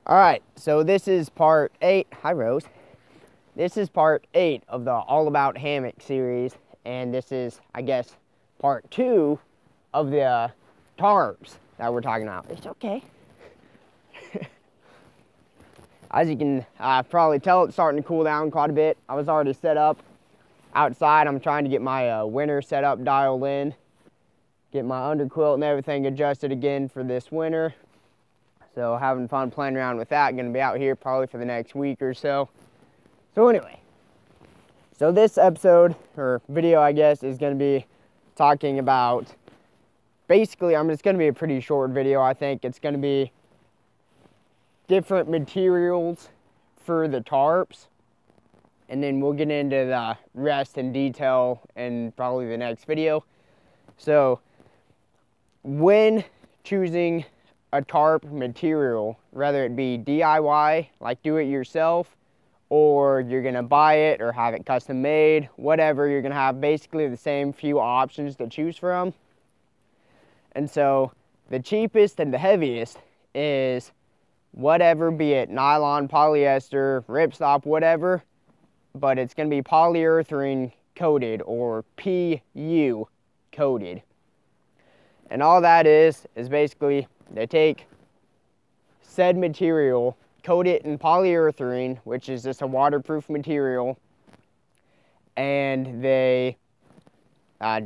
All right, so this is part 8. Hi, Rose. This is part 8 of the All About Hammock series, and this is, I guess, part 2 of the tarps that we're talking about. It's okay. As you can probably tell, it's starting to cool down quite a bit. I was already set up outside. I'm trying to get my winter setup dialed in, get my underquilt and everything adjusted again for this winter. So having fun playing around with that. Going to be out here probably for the next week or so. So anyway, so this episode, or video I guess, is going to be talking about, basically, it's going to be a pretty short video. I think it's going to be different materials for the tarps. And then we'll get into the rest in detail in probably the next video. So when choosing a tarp material, whether it be DIY, like do it yourself, or you're gonna buy it or have it custom made, whatever, you're gonna have basically the same few options to choose from. And so the cheapest and the heaviest is whatever, be it nylon, polyester, ripstop, whatever, but it's gonna be polyurethane coated, or PU coated. And all that is basically they take said material, coat it in polyurethane, which is just a waterproof material, and they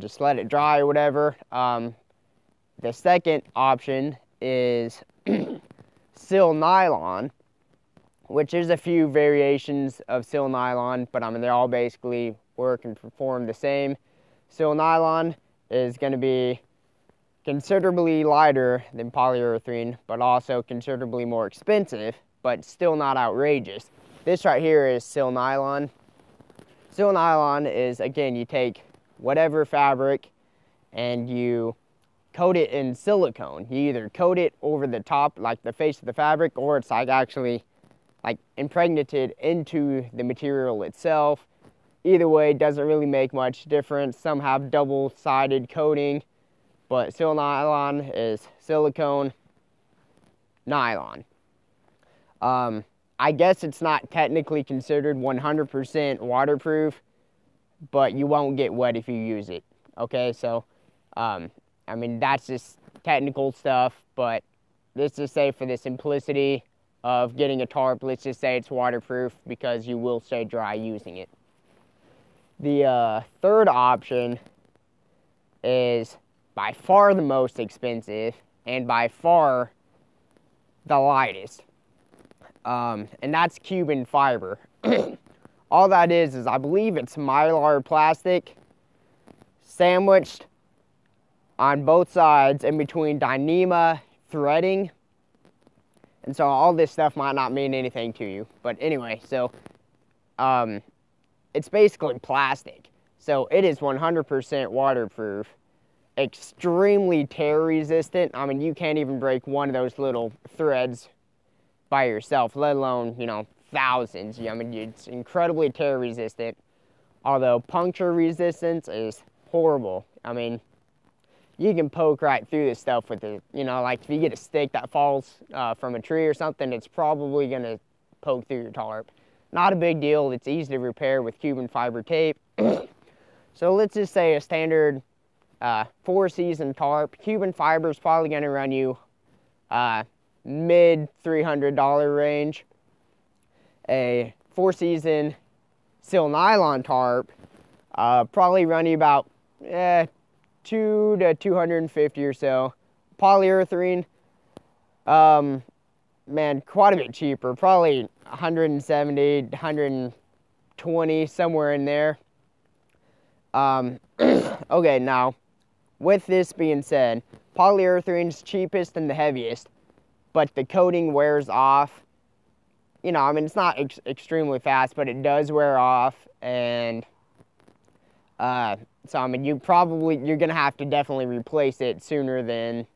just let it dry or whatever. The second option is Sill Nylon, which is a few variations of Sill Nylon, but they all basically work and perform the same. Sill Nylon is going to be considerably lighter than polyurethane, but also considerably more expensive, but still not outrageous. This right here is Sill Nylon. Sill Nylon is, again, you take whatever fabric and you coat it in silicone. You either coat it over the top, like the face of the fabric, or it's like actually like impregnated into the material itself. Either way, it doesn't really make much difference. Some have double-sided coating, but Sill Nylon is silicone nylon. I guess it's not technically considered 100% waterproof, but you won't get wet if you use it. Okay, so, that's just technical stuff, but let's just say for the simplicity of getting a tarp, let's just say it's waterproof because you will stay dry using it. The third option is by far the most expensive and by far the lightest. And that's Cuben Fiber. All that is I believe it's mylar plastic sandwiched on both sides in between Dyneema threading. And so all this stuff might not mean anything to you. But anyway, so it's basically plastic. So it is 100% waterproof. Extremely tear resistant. You can't even break one of those little threads by yourself, let alone, thousands. It's incredibly tear resistant, although puncture resistance is horrible. You can poke right through this stuff with it. Like if you get a stick that falls from a tree or something, it's probably gonna poke through your tarp. Not a big deal. It's easy to repair with Cuben Fiber tape. So let's just say a standard 4-season tarp, Cuben Fiber is probably going to run you mid $300 range. A 4-season Sill Nylon tarp probably run you about $200 to $250 or so. Polyurethane, quite a bit cheaper, probably $170, $120, somewhere in there. Okay, now, with this being said, polyurethane's cheapest and the heaviest, but the coating wears off. It's not extremely fast, but it does wear off, and so you're gonna have to definitely replace it sooner than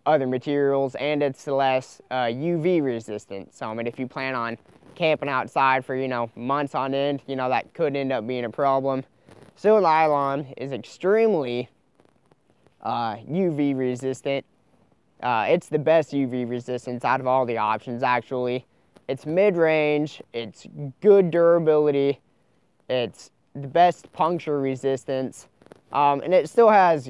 other materials, and it's less UV resistant. So if you plan on camping outside for months on end, that could end up being a problem. Sill Nylon is extremely UV resistant, It's the best UV resistance out of all the options, actually. It's mid-range, it's good durability, it's the best puncture resistance, and it still has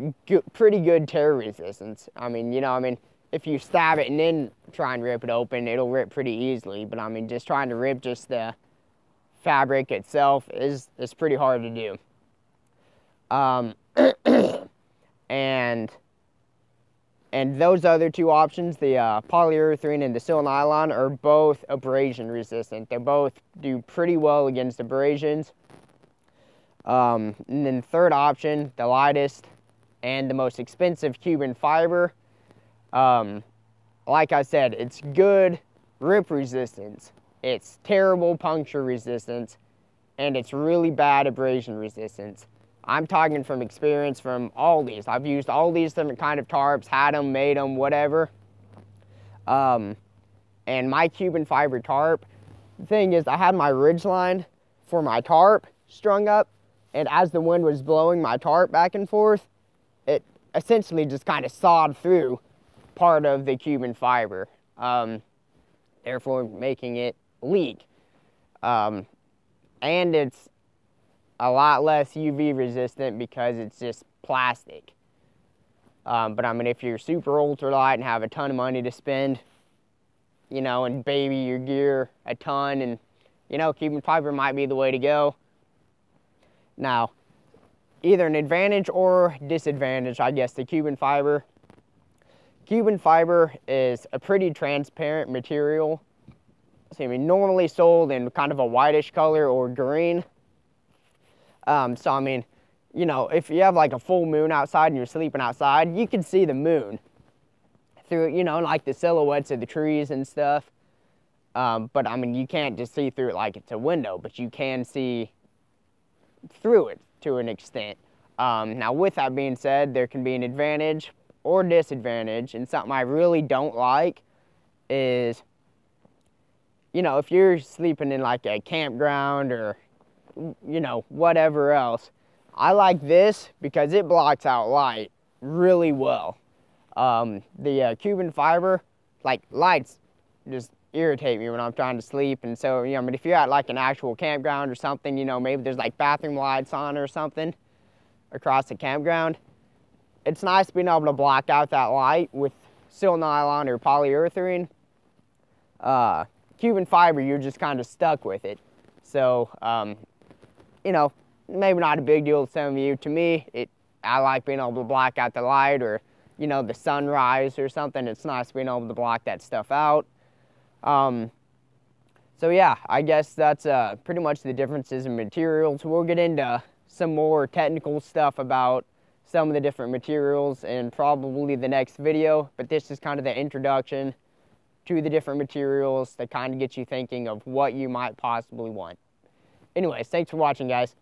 pretty good tear resistance. I mean, if you stab it and then try and rip it open, it'll rip pretty easily. But I mean, just trying to rip just the fabric itself is pretty hard to do. And those other two options, the polyurethane and the Sill Nylon, are both abrasion resistant. They both do pretty well against abrasions. And then third option, the lightest and the most expensive Cuben Fiber. Like I said, it's good rip resistance, it's terrible puncture resistance, and it's really bad abrasion resistance. I'm talking from experience from all these. I've used all these different kind of tarps, had them, made them, whatever. And my Cuben Fiber tarp, the thing is, I had my ridgeline for my tarp strung up, and as the wind was blowing my tarp back and forth, it essentially just kind of sawed through part of the Cuben Fiber, therefore making it leak. And it's a lot less UV resistant because it's just plastic. But I mean, if you're super ultralight and have a ton of money to spend, and baby your gear a ton, and Cuben Fiber might be the way to go. Now, either an advantage or disadvantage, I guess, the Cuben Fiber. Cuben Fiber is a pretty transparent material. So, I mean, normally sold in kind of a whitish color or green. So, I mean, if you have like a full moon outside and you're sleeping outside, you can see the moon through, like the silhouettes of the trees and stuff. But, I mean, you can't just see through it like it's a window, but you can see through it to an extent. Now, with that being said, there can be an advantage or disadvantage, and something I really don't like is, if you're sleeping in like a campground or whatever else, I like this because it blocks out light really well. The Cuben Fiber, like, lights just irritate me when I'm trying to sleep, and so, I mean, if you're at like an actual campground or something, maybe there's like bathroom lights on or something across the campground, it's nice being able to block out that light. With Sill Nylon or polyurethane, Cuben Fiber, you're just kind of stuck with it. So, maybe not a big deal to some of you. To me, I like being able to block out the light, or, the sunrise or something. It's nice being able to block that stuff out. So yeah, I guess that's pretty much the differences in materials. We'll get into some more technical stuff about some of the different materials in probably the next video, but this is kind of the introduction to the different materials that kind of get you thinking of what you might possibly want. Anyways, thanks for watching, guys.